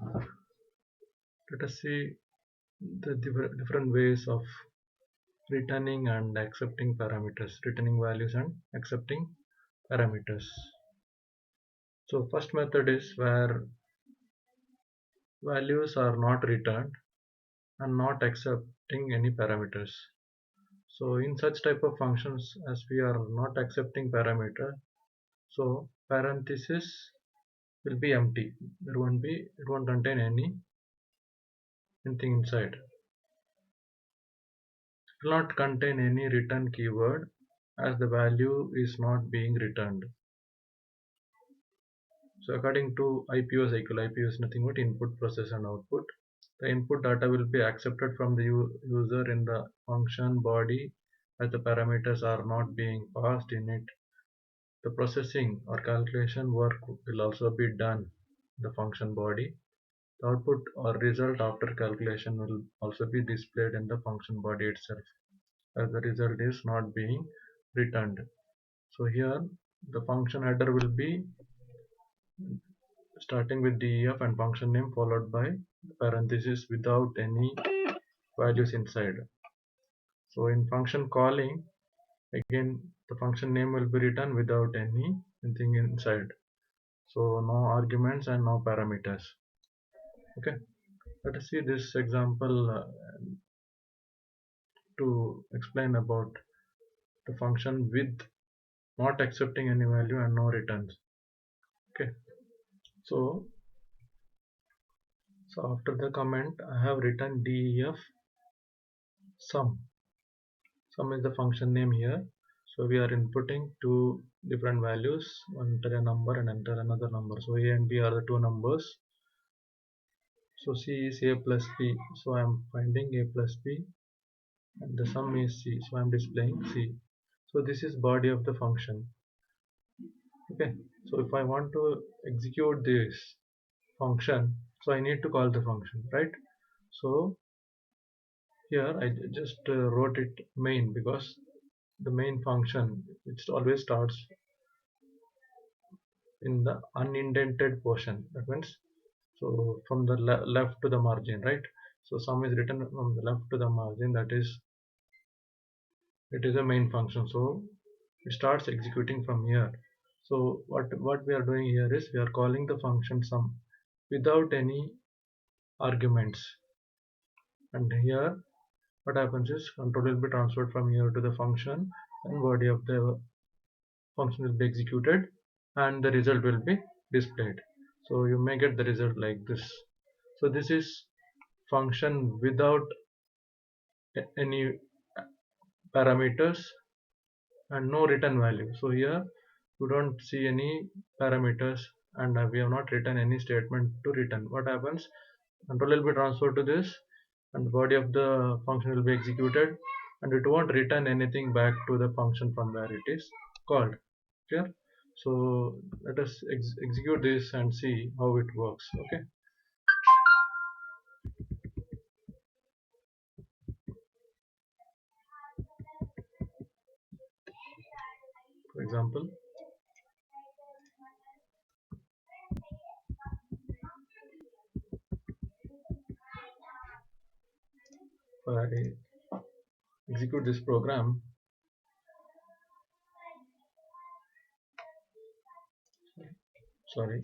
Let us see the different ways of returning and accepting parameters, returning values and accepting parameters. So first method is where values are not returned and not accepting any parameters. So in such type of functions, as we are not accepting parameter, so parenthesis will be empty. It won't contain anything inside. It will not contain any return keyword as the value is not being returned. So according to IPO cycle, IPO is nothing but input, process and output. The input data will be accepted from the user in the function body as the parameters are not being passed in it. The processing or calculation work will also be done in the function body. The output or result after calculation will also be displayed in the function body itself as the result is not being returned. So here the function header will be starting with def and function name followed by parenthesis without any values inside. So in function calling, again the function name will be written without anything inside. So no arguments and no parameters. Okay, let us see this example to explain about the function with not accepting any value and no returns. Okay, so after the comment I have written def sum. Sum is the function name here. So we are inputting two different values, enter a number and enter another number. So a and b are the two numbers. So c is a plus b. So I am finding a plus b and the sum is c. So I am displaying c. So this is body of the function. Okay. So if I want to execute this function, so I need to call the function, right? So here I just wrote it main because the main function it always starts in the unindented portion. That means so from the left to the margin, right? So sum is written from the left to the margin. That is, it is a main function. So it starts executing from here. So what we are doing here is we are calling the function sum without any arguments. And here what happens is control will be transferred from here to the function and body of the function will be executed and the result will be displayed. So you may get the result like this. So this is function without any parameters and no return value. So here you don't see any parameters and we have not written any statement to return. What happens? Control will be transferred to this and the body of the function will be executed and it won't return anything back to the function from where it is called. Clear? So let us execute this and see how it works. Okay. For example, if I execute this program, sorry.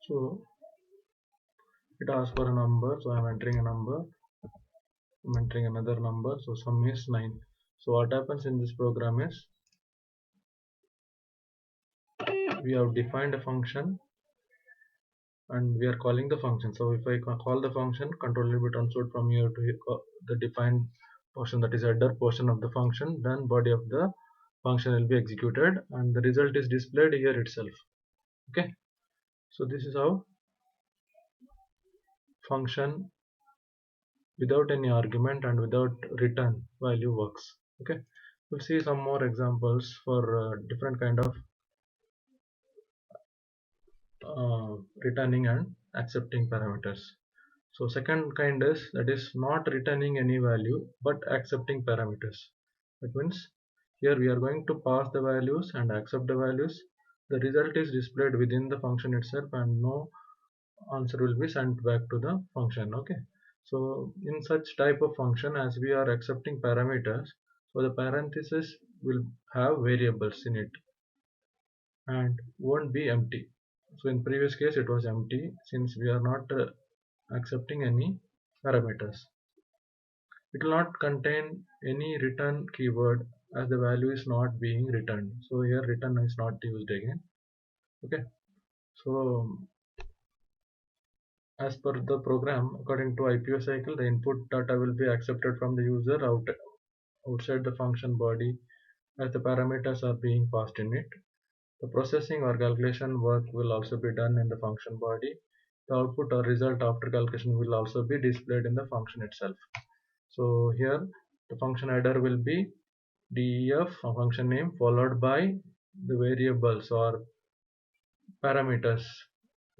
So it asks for a number, so I'm entering a number. I'm entering another number, so sum is 9. So what happens in this program is we have defined a function and we are calling the function. So if I call the function, control will be transferred from here to here, the defined portion, that is header portion of the function, then body of the function will be executed and the result is displayed here itself. Okay, so this is how function without any argument and without return value works. Okay, we'll see some more examples for different kind of returning and accepting parameters. So second kind is that is not returning any value but accepting parameters. That means here we are going to pass the values and accept the values. The result is displayed within the function itself and no answer will be sent back to the function. Okay. So in such type of function, as we are accepting parameters, so the parenthesis will have variables in it and won't be empty. So in previous case it was empty since we are not accepting any parameters. It will not contain any return keyword as the value is not being returned. So here return is not used again. Okay. So as per the program, according to IPO cycle, the input data will be accepted from the user outside the function body as the parameters are being passed in it. The processing or calculation work will also be done in the function body. The output or result after calculation will also be displayed in the function itself. So here the function header will be def function name followed by the variables or parameters.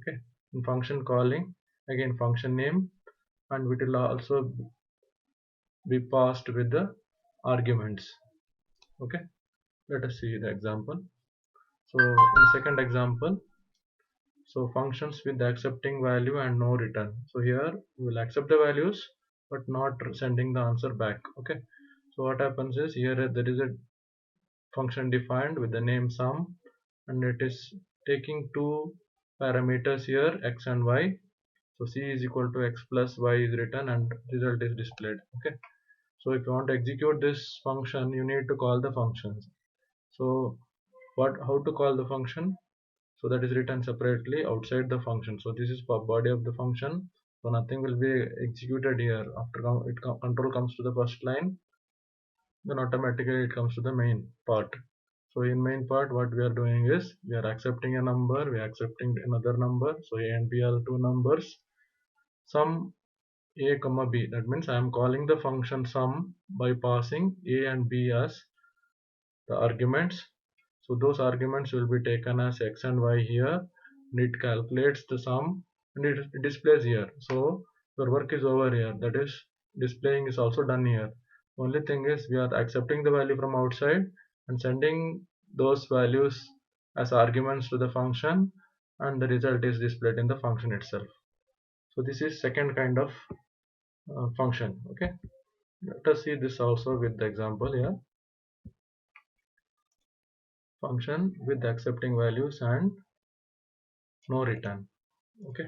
Okay, in function calling again function name, and it will also be passed with the arguments. Okay, let us see the example. So in the second example, so functions with accepting value and no return. So here we will accept the values but not sending the answer back. Okay, so what happens is here there is a function defined with the name sum and it is taking two parameters here x and y. So c is equal to x plus y is written and result is displayed. Okay, so if you want to execute this function you need to call the functions. So how to call the function? So that is written separately outside the function. So this is for body of the function, so nothing will be executed here. After control comes to the first line, then automatically it comes to the main part. So in main part what we are doing is we are accepting a number, we are accepting another number. So a and b are two numbers, sum a comma b. That means I am calling the function sum by passing a and b as the arguments. So those arguments will be taken as x and y here, and it calculates the sum and it displays here. So your work is over here, that is displaying is also done here. Only thing is we are accepting the value from outside and sending those values as arguments to the function, and the result is displayed in the function itself. So this is second kind of function. Okay, let us see this also with the example here. Function with accepting values and no return. Okay,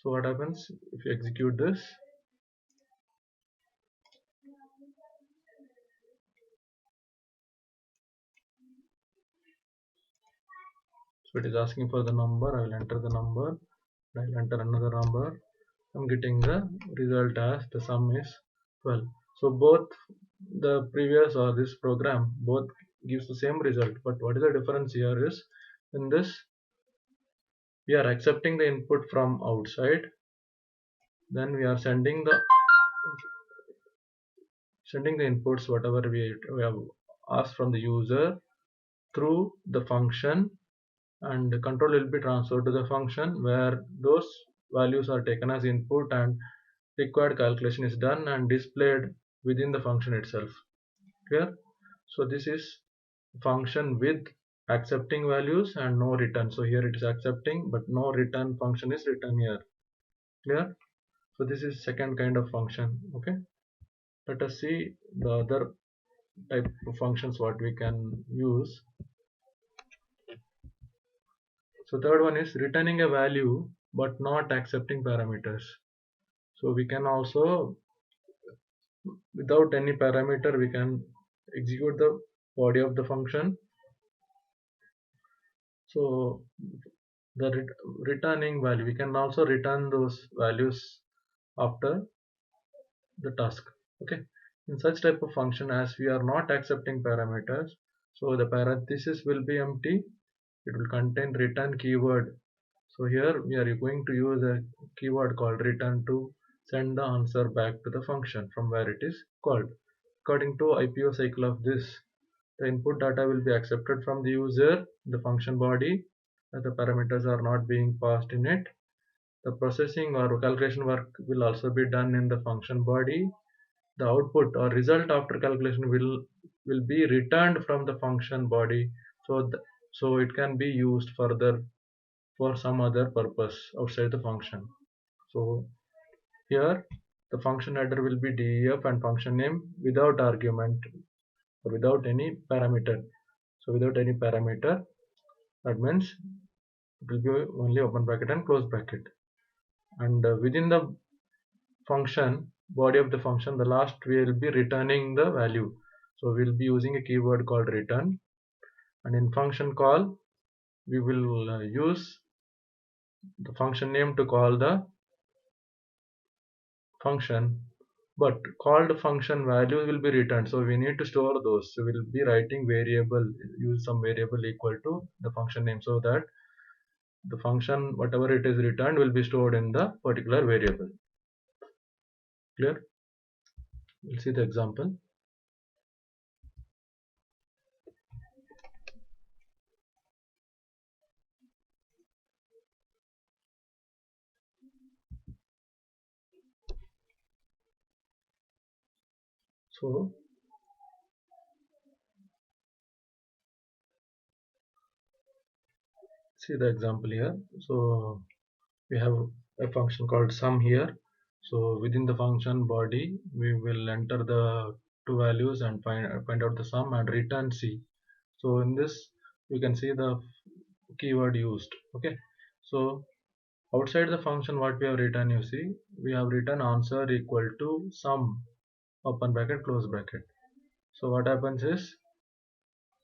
so what happens if you execute this? So it is asking for the number. I will enter the number, I will enter another number. I'm getting the result as the sum is 12. So both the previous or this program both gives the same result, but what is the difference here is in this we are accepting the input from outside, then we are sending the inputs whatever we have asked from the user through the function, and the control will be transferred to the function where those values are taken as input and required calculation is done and displayed within the function itself. Clear? So this is function with accepting values and no return. So here it is accepting but no return function is written here. Clear? So this is second kind of function. Okay, let us see the other type of functions what we can use. So third one is returning a value but not accepting parameters. So we can also, without any parameter, we can execute the body of the function. So the returning value, we can also return those values after the task. Okay, in such type of function, as we are not accepting parameters, so the parenthesis will be empty, it will contain return keyword. So here we are going to use a keyword called return to send the answer back to the function from where it is called. according to IPO cycle of this, the input data will be accepted from the user, the function body, the parameters are not being passed in it. The processing or calculation work will also be done in the function body. The output or result after calculation will be returned from the function body, so it can be used further for some other purpose outside the function. So here the function header will be def and function name without argument or without any parameter. So without any parameter, that means it will be only open bracket and close bracket. And within the function body of the function, the last we will be returning the value. So we'll be using a keyword called return, and in function call we will use the function name to call the function, but called function value will be returned, so we need to store those. So we'll be writing variable, use some variable equal to the function name, so that the function whatever it is returned will be stored in the particular variable. Clear? We'll see the example. So see the example here. So we have a function called sum here. So within the function body we will enter the two values and find out the sum and return C. So in this you can see the keyword used. Okay, so outside the function what we have written, you see we have written answer equal to sum open bracket close bracket. So what happens is,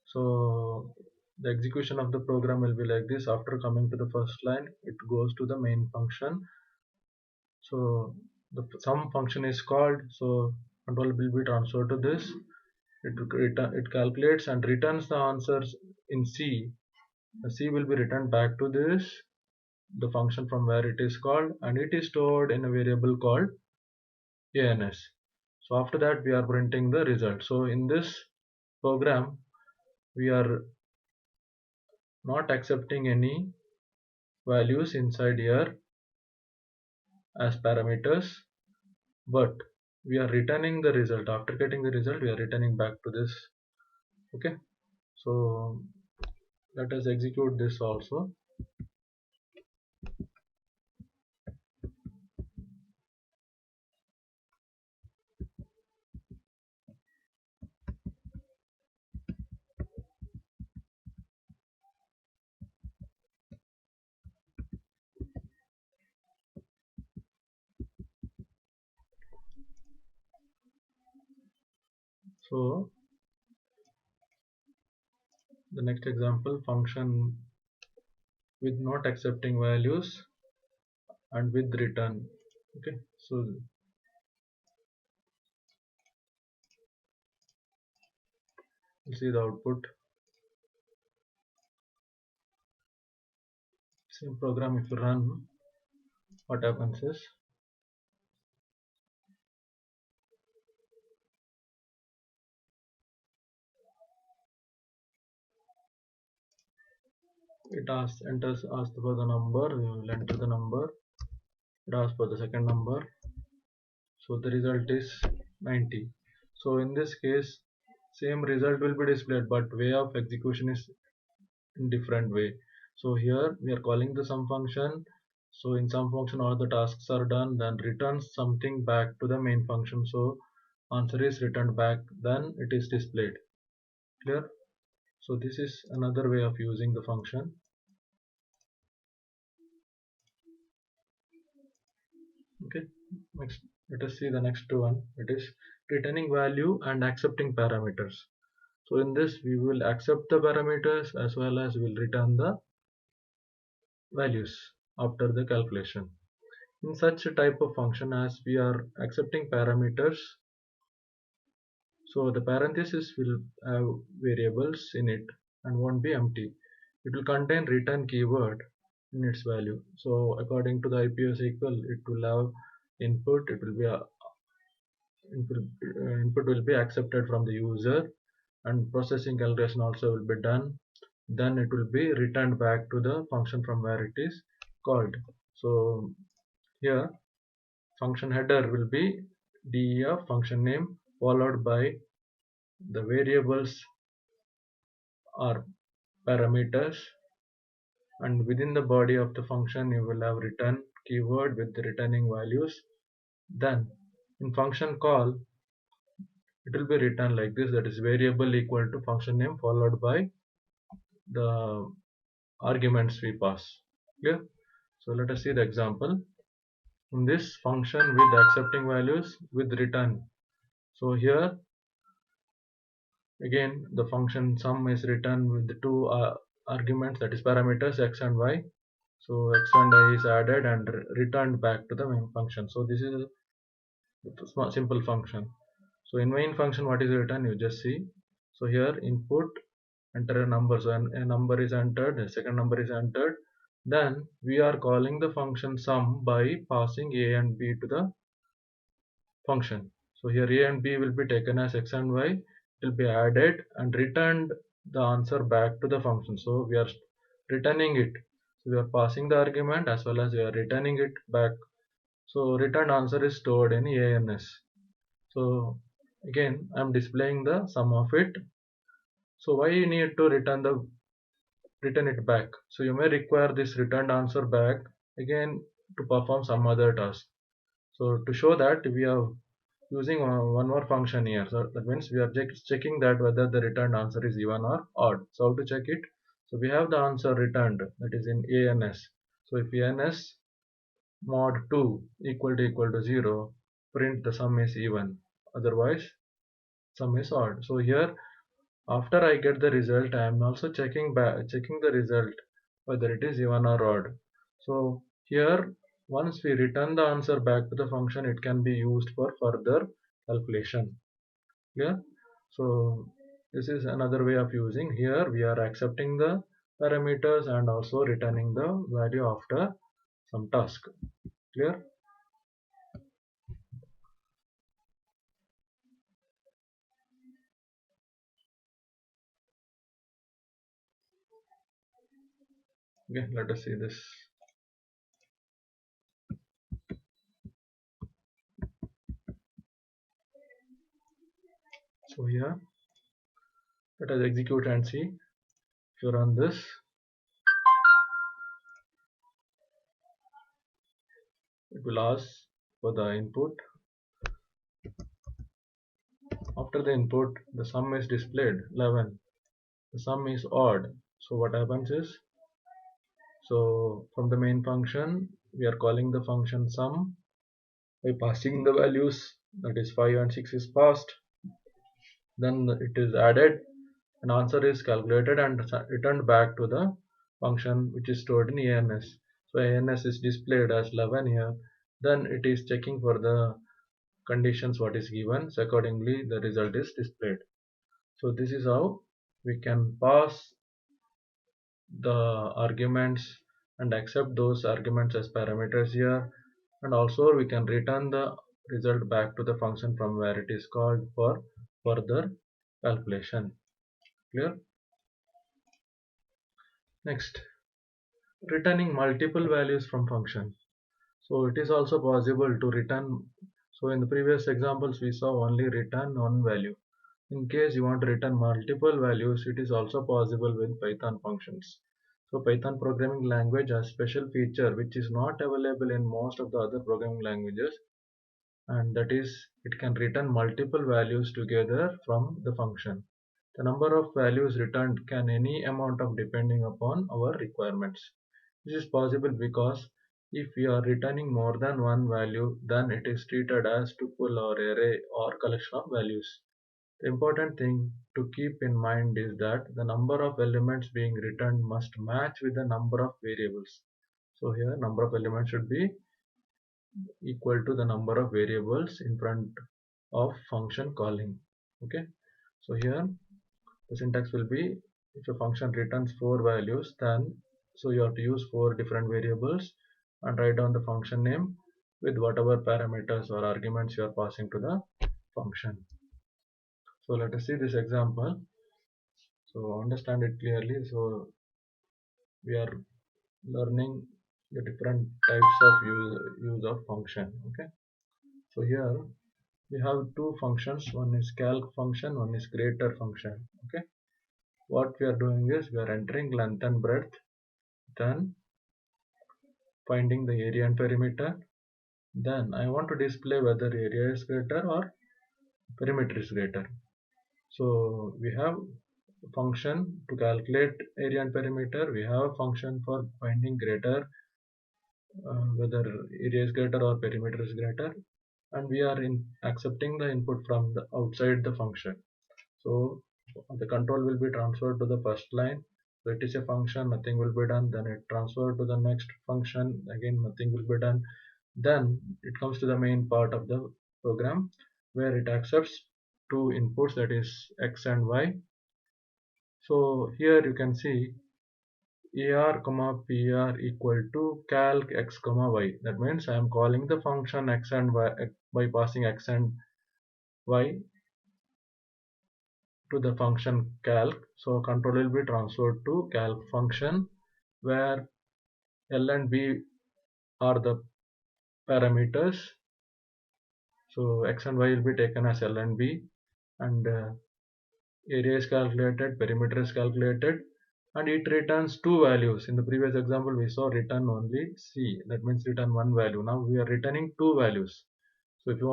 so the execution of the program will be like this. After coming to the first line, it goes to the main function. So the sum function is called, so control will be transferred to this. It calculates and returns the answers in C. The C will be returned back to this, the function from where it is called, and it is stored in a variable called ANS. So after that we are printing the result. So in this program we are not accepting any values inside here as parameters, but we are returning the result. After getting the result we are returning back to this. Okay, so let us execute this also. So the next example, function with not accepting values and with return. Okay, so we'll see the output. Same program if you run, what happens is, it asks for the number, you will enter the number, it asks for the second number, so the result is 90. So in this case same result will be displayed, but way of execution is in different way. So here we are calling the sum function. So in sum function all the tasks are done, then returns something back to the main function. So answer is returned back, then it is displayed. Clear? So this is another way of using the function. Okay, next let us see the next one. It is returning value and accepting parameters. So in this we will accept the parameters as well as will return the values after the calculation. In such a type of function, as we are accepting parameters, so the parenthesis will have variables in it and won't be empty. It will contain return keyword in its value. So according to the IPO cycle, it will have input, it will be input will be accepted from the user, and processing calculation also will be done. Then it will be returned back to the function from where it is called. So here function header will be def function name followed by the variables or parameters, and within the body of the function you will have return keyword with the returning values. Then in function call it will be written like this, that is variable equal to function name followed by the arguments we pass. Clear? So let us see the example. In this function with accepting values with return. So here again the function sum is written with the two arguments, that is parameters x and y. So x and y is added and returned back to the main function. So this is a small simple function. So in main function what is written, you just see. So here input enter a number, so a number is entered, a second number is entered. Then we are calling the function sum by passing a and b to the function. So here a and b will be taken as x and y, it will be added and returned the answer back to the function. So we are returning it. So we are passing the argument as well as we are returning it back. So returned answer is stored in ANS. So again I am displaying the sum of it. So why you need to return it back? So you may require this returned answer back again to perform some other task. So to show that we are using one more function here. So that means we are just checking that whether the returned answer is even or odd. So how to check it? So we have the answer returned, that is in ANS. So if ANS mod 2 equal to 0, print the sum is even, otherwise sum is odd. So here after I get the result, I am also checking the result whether it is even or odd. So here once we return the answer back to the function, it can be used for further calculation. Yeah. So this is another way of using. Here we are accepting the parameters and also returning the value after some task. Clear? Okay, let us see this. So here let us execute and see. If you run this, it will ask for the input. After the input, the sum is displayed 11. The sum is odd. So what happens is, so from the main function we are calling the function sum by passing the values, that is 5 and 6 is passed. Then it is added, an answer is calculated and returned back to the function which is stored in ANS. So ANS is displayed as 11 here. Then it is checking for the conditions what is given. So accordingly the result is displayed. So this is how we can pass the arguments and accept those arguments as parameters here, and also we can return the result back to the function from where it is called for further calculation. Clear? Next, returning multiple values from function. So it is also possible to return. So in the previous examples we saw only return one value. In case you want to return multiple values, it is also possible with Python functions. So Python programming language has special feature which is not available in most of the other programming languages, and that is it can return multiple values together from the function. The number of values returned can any amount of depending upon our requirements. This is possible because if we are returning more than one value, then it is treated as tuple or array or collection of values. The important thing to keep in mind is that the number of elements being returned must match with the number of variables. So here number of elements should be equal to the number of variables in front of function calling. Okay. So here the syntax will be, if a function returns 4 values, then so you have to use 4 different variables and write down the function name with whatever parameters or arguments you are passing to the function. So let us see this example, so understand it clearly. So we are learning the different types of use of function. Okay, so here we have two functions, one is calc function, one is greater function. Okay, what we are doing is we are entering length and breadth, then finding the area and perimeter, then I want to display whether area is greater or perimeter is greater. So we have a function to calculate area and perimeter, we have a function for finding greater, whether area is greater or perimeter is greater, and we are in accepting the input from the outside the function. So the control will be transferred to the first line. So it is a function, nothing will be done, then it transferred to the next function, again nothing will be done. Then it comes to the main part of the program where it accepts two inputs, that is x and y. So here you can see AR comma PR equal to calc x comma y. That means I am calling the function x and y by passing x and y to the function calc. So control will be transferred to calc function where L and B are the parameters. So x and y will be taken as L and B, and area is calculated, perimeter is calculated, and it returns two values. In the previous example we saw return only C, that means return one value. Now we are returning two values. So if you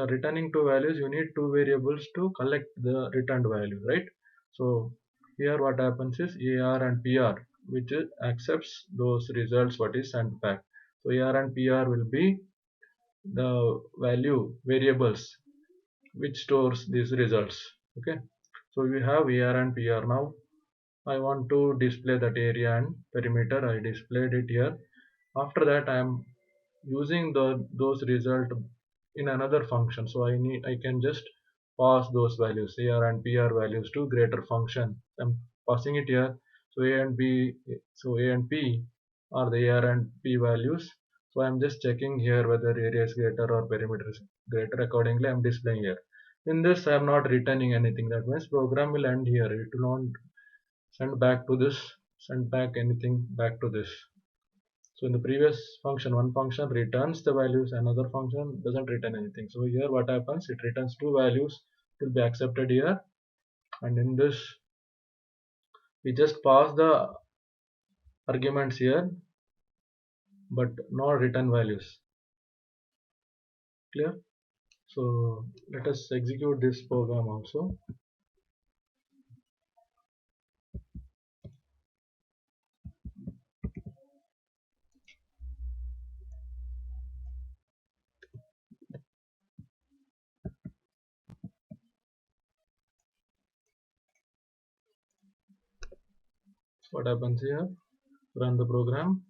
are returning two values, you need two variables to collect the returned value, right? So here what happens is AR and PR, which accepts those results what is sent back. So AR and PR will be the value variables which stores these results. Okay, so we have AR and PR. Now I want to display that area and perimeter. I displayed it here. After that I am using those result in another function. So I can just pass those values AR and PR values to greater function. I'm passing it here. So A and P are the AR and P values. So I'm just checking here whether area is greater or perimeter is greater. Accordingly I'm displaying here. In this I am not returning anything. That means program will end here. It will not send back anything back to this. So in the previous function, one function returns the values, another function doesn't return anything. So here what happens, it returns two values, it will be accepted here, and in this we just pass the arguments here but no return values. Clear? So let us execute this program also. What happens here, run the program,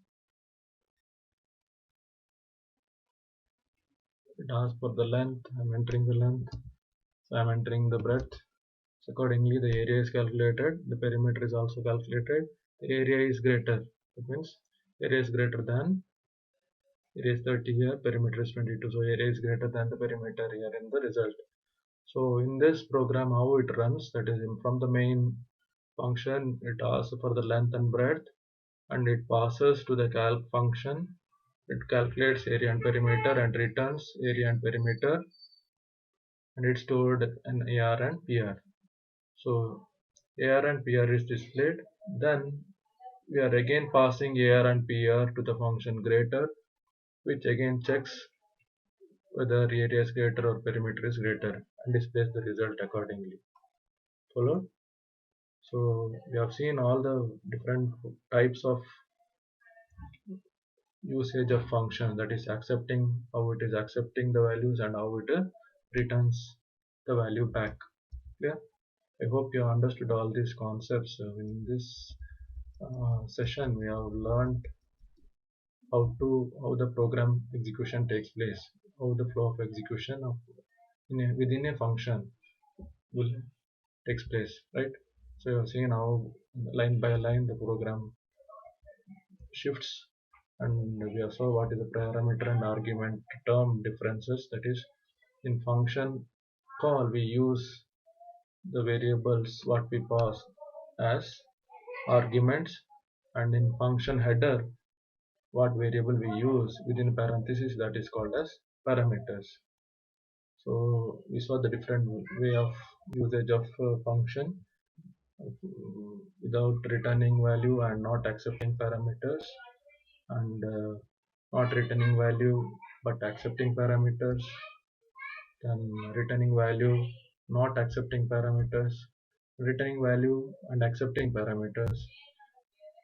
it asks for the length, I'm entering the length, so I'm entering the breadth. So accordingly the area is calculated, the perimeter is also calculated, the area is greater, that means area is greater than, area is 30 here, perimeter is 22, so area is greater than the perimeter here in the result. So in this program how it runs, that is from the main function it asks for the length and breadth and it passes to the calc function, it calculates area and perimeter and returns area and perimeter, and it stored an AR and PR. So AR and PR is displayed. Then we are again passing AR and PR to the function greater, which again checks whether area is greater or perimeter is greater and displays the result accordingly. Follow? So we have seen all the different types of usage of function, that is accepting, how it is accepting the values and how it returns the value back. Clear? I hope you understood all these concepts. In this session we have learned how the program execution takes place, how the flow of execution of within a function will takes place, right? So you have seen how line by line the program shifts, and we have saw what is the parameter and argument term differences, that is in function call we use the variables what we pass as arguments, and in function header what variable we use within parentheses, that is called as parameters. So we saw the different way of usage of function without returning value and not accepting parameters, and not returning value but accepting parameters, then returning value not accepting parameters, returning value and accepting parameters,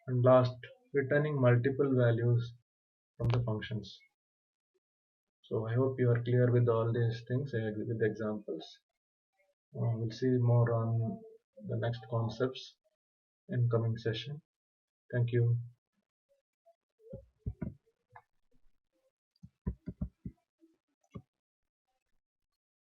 and last returning multiple values from the functions. So I hope you are clear with all these things with examples. We'll see more on the next concepts in coming session. Thank you.